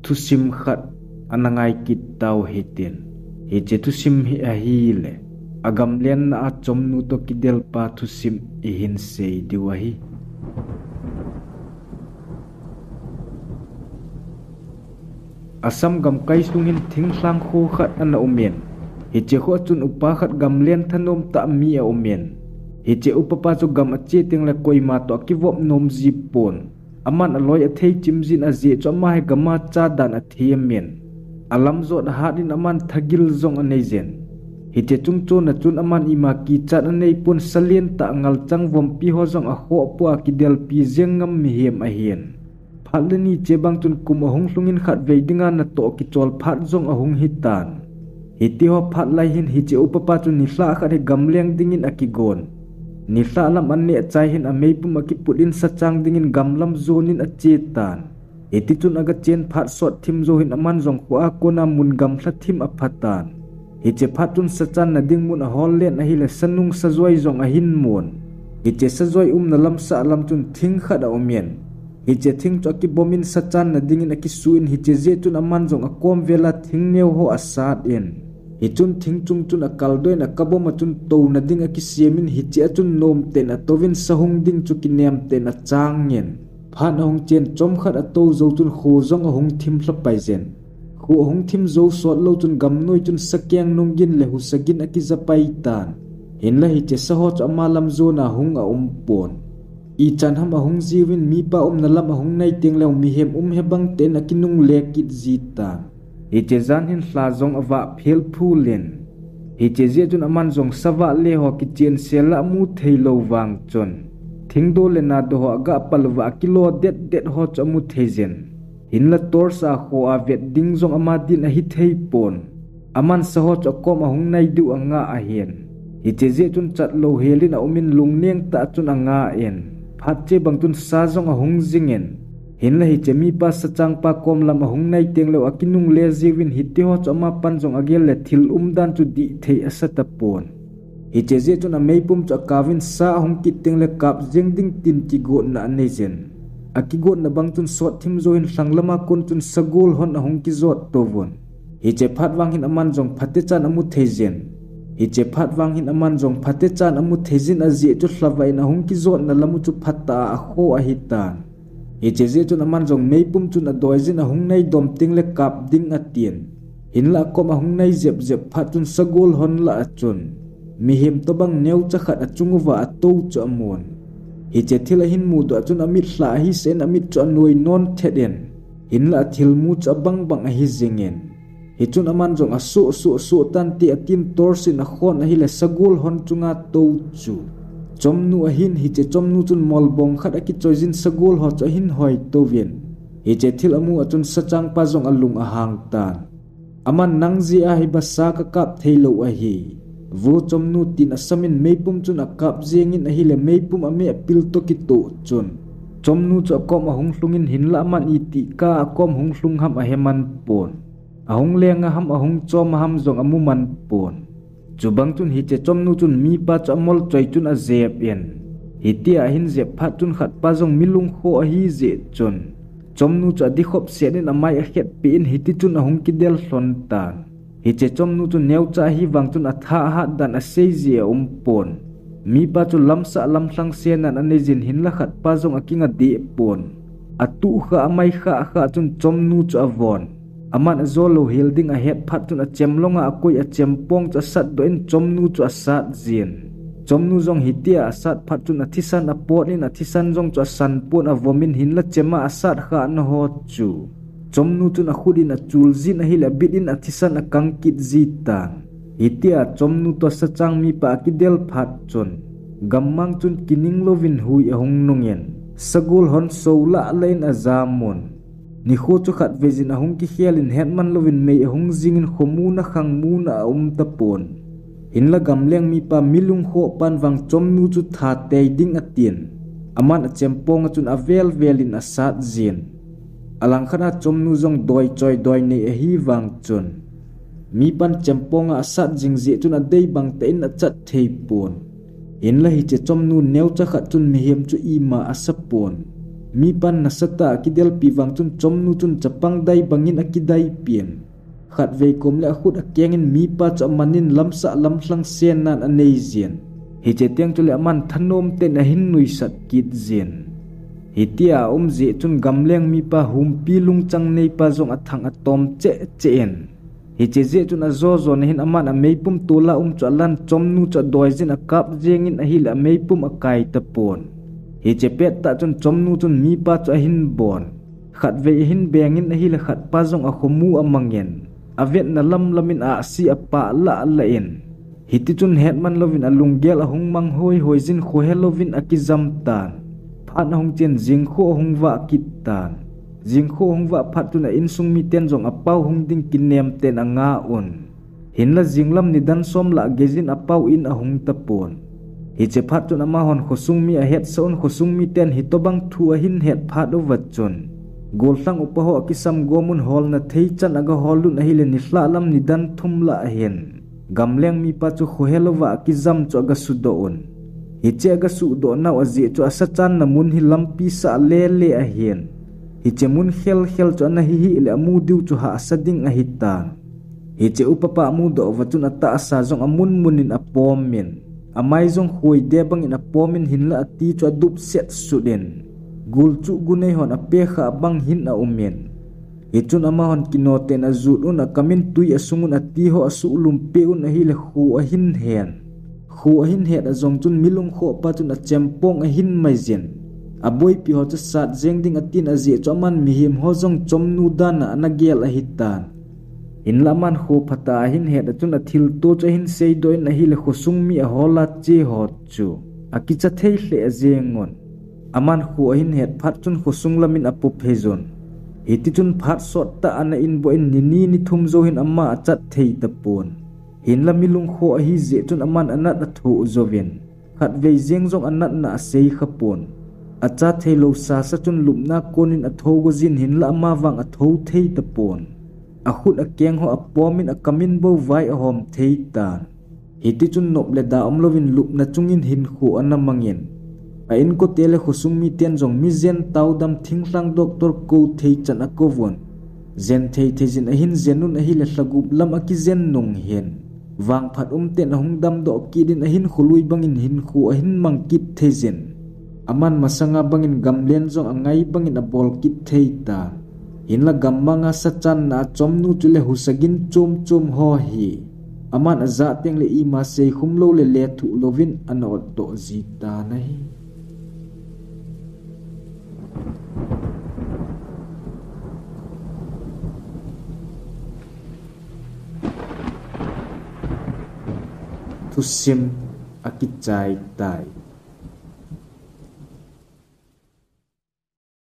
thu sim khat anangai kit tau hitin hi che thu sim hi a hi le agam len na a chomnu to kidel pa thu sim ihin sei diwahi asam gam kai sungin thinglang kho khat an omen hi che kho chun upa khat gam len thanom ta mi a omen hi che upapa chu gam ache ting la koima to kiwop nom jipon aman aloi athei chimjin a je choma he gama cha dan a thiemen alam zo da hadin aman thagil zong anejen hi che chungcho na chun aman ima ki chat anei pun salien ta ngal chang vom pi ho zong a ho pu a kidel pi jengam mi hem a hien phalani che bang chun kum ahong hlungin khat veidinga na to ki chol phat zong ahong hitan hiti ho phat lai hin hi che upapa chun ni hla khat he gamleng dingin akigon ni hla lam an ne chai hin a meipum akipulin sachang dingin gamlam zonin a chetan eti chun aga chen phat sot thim zo hin aman zong khwa kona mun gam thla thim a phatan hi che phat chun sachan na ding mun a hol len a hi le sanung sajoi zong a hin mon hi che sajoi na lam sa lam chun thing khat a omen hi che thing cho ki bomin sachan na dingin a ki suin hi che je chun aman zong a kom vela thing neu ho asat in hi chun thing chung chun a kaldoi na kabom a chun to na ding a ki siemin hi che chun nom ten a tovin sahung ding chu ki nem ten a chang ngen phan hong chen chom khat a to zo chun kho zong a hong thim hla pai zen khu hong thim zo sot lo chun gam noi chun sakyang nongin le hu sagin a ki zapai tan hin la hi che sa ho cha malam zo na hung a pon i chan ham a hong jiwin mi pa na lam a hong nai ting lew mi hem he bang ten a kinung le kit zita hi che zan hin hla zong awa phel phu len hi che je chun aman zong sawa le ho ki chen sela mu theilo wang chon thingdo le na do ho ga palwa kilo det ho chamu thejen hin la tor sa kho a vet ding zong ama din a hi thei pon aman sa ho cha kom a hong nai du anga a hen hi che je chun chat lo helin a umin lungneng ta chun anga en phat che bang chun sa zong a hong jingen hin la hi che mi pa sachang pa kom lam a hong nai teng lo akinung le jiwin hi ti ho chama pan zong agel le thil dan chu di thei asata pon hi che je chun a meipum cha kawin sa hong ki teng le kap jeng ding tin ki go na nejen akigo na bang chun sot thim zo hin sanglama kon chun sagol hon a hong ki zot tovon hi che phat wang hin aman zong phate chan amu thejen hi che phat wang hin aman zong phate chan amu thejin a je chu hlawai na hong ki zot na lamu chu phata a kho a hitan hi che je chun aman zong meipum chun a doizin a hong nei dom ting le kap ding a tien hin la kom a hong nei zep phat chun sagol hon la a chun mi hem to bang neu cha khat a chungwa a to cha mon hi che thila hin mu do chun amit hla hi sen amit cho noi non theden hin la thil mu cha bang a hi zingen hi chun aman jong a su tan ti atim torsin a khon a hi le sagul hon chunga to chu chomnu a hin hi che chomnu chun molbong khat a ki choizin sagul ho cho hin hoi to ven hi che thil amu a chun sachang pa jong a lung a hang tan aman nangji a hi ba sa ka kap theilo a hi vu chomnu tin asamin meipum chun a kap jengin a hi le meipum a me apil to ki to chun chomnu chu kom a hong hlungin hin la man i ti ka kom hong hlung ham a heman pon a hong lenga ham a hong chom ham zong amu man pon chubang chun hi che chomnu chun mi pa chamol choi chun a zep en hi ti a hin zep phat chun khat pa zong milung kho a hi je chun chomnu chu di khop senin a mai a het pi in hi ti chun a hong ki del hlon tan hi che chomnu chun neu cha hi wang chun a tha ha dan a sei je pon mi pa chu lamsa lam thlang sen an anejin hin la khat pa zong a kinga de pon atu kha amai kha chun chomnu chu avon aman azolo hilding a het phat chun a chemlonga a koi a chempong cha sat do in chomnu chu a sat zin chomnu zong hitia a sat phat chun a thisan a pot in a thisan zong chu a san pon a vomin hin la chema a sat kha na ho chu chomnu chun a khudin a chul zin a hil a bit in a thisan a kangkit zitan hitia chomnu to sachang mi pa kidel phat chun gammang chun kining lovin hui a hong nungen sagul hon sola lein a zamon ni kho chu khat vezin a hong ki khialin hetman lovin mei a hong zingin khomuna khangmuna a tapon hin la gamleng mi pa milung kho pan wang chomnu chu tha te ding a tien aman a chempong chun a velin a sat zin alang khana chomnu zong doi choi doi nei a hi wang chun mi pan chempong a sat jingje chun a dei bang te in a chat thei pon in la hi che chomnu neu cha khat chun mi hem chu i ma a sapon mi pan na sata akidel piwang chun chomnu chun chapang dai bangin akidai pian khat ve kom le khut akengin mi pa cha manin lamsa lamthlang sen nan anei zian hi che teng chule man thanom ten a hin nui sat kit zian hitia umzi chun gamleng mi pa humpi lungchang nei pa zong athang atom che chen hi che je chun a zo zo na hin aman a meipum tola cha lan chomnu cha doi jin a kap jengin a hil a meipum a kai ta pon hi che pet ta chun chomnu chun mi pa cha hin bon khat ve hin bengin a hil khat pa zong a khomu a mangen avet na lam lamin a si a pa la la in hiti chun hetman lovin a lunggel a hung mang hoi hoi jin kho helovin a kizam tan phan hong chen jing kho hong wa kit tan jing kho hong wa phat tu na in sung mi ten jong a pau hong ding kinem ten a nga on hin la jinglam ni dan som la gezin a pau in a hong tapon hi che phat tu na ma hon khosung mi a het son khosung mi ten hi to bang thu a hin het phat o wat chun gol sang upaho kisam gomun hol na thei chan aga holun a hile ni hla lam ni dan thum la hen gamleng mi pa chu khohelova kizam chu aga sudo on hi che aga su do na azi chu asachan na mun hi lampi sa le le a hen hi che mun khel khel chu na hi hi le amu diu chu ha asading a hita hi che upapa mu do watun ata asa jong amun munin apom min amai jong khoi de bang in apomin hin la ati chu dup set suden gul chu gunei hon ape kha bang hin a umen ichun ama hon kinote na zut un akamin tui asungun ati ho asu lumpe un a hile khu a hin hen a zong chun milung kho pa chun a chempong a hin mai zen a boi pi ho cha sat jeng ding atin a je choman mi him ho jong chomnu dana anagel a hitan in laman kho phata hin het a chun a thil to cha hin sei doin a hile khosung mi a hola che ho chu akicha thei hle a jengon aman khu hin het phat chun khosung lamin apu phezon hiti chun phat sot ta ana in bo in ni ni thum zo hin amma achat thei tapon hin la milung kho hi je chun aman anat a thu zoven khat ve jeng jong anat na sei khapon acha thei lo sa sa chun lumna konin a tho go jin hin la ama wang a tho thei tapon a khut a keng ho a pomin a kamin bo vai a hom thei tan hiti chun nop le da omlovin lup na chungin hin khu anamangin a in ko tele khosung mi ten jong mi zen taudam thinglang doctor ko thei chan akovon zen thei thejin a hin zenun a hile hlagup lam aki zen nong hen wang phat ten hung dam do ki din a hin khului bangin hin khu a hin mangkit thejin aman masanga bangin gamlen jong angai bangin a bol kit thei ta hin la gammanga sachan na chomnu chule husagin chum ho hi aman aza teng le i ma sei khumlo le thu lovin anot to zita nahi tu sim akichai tai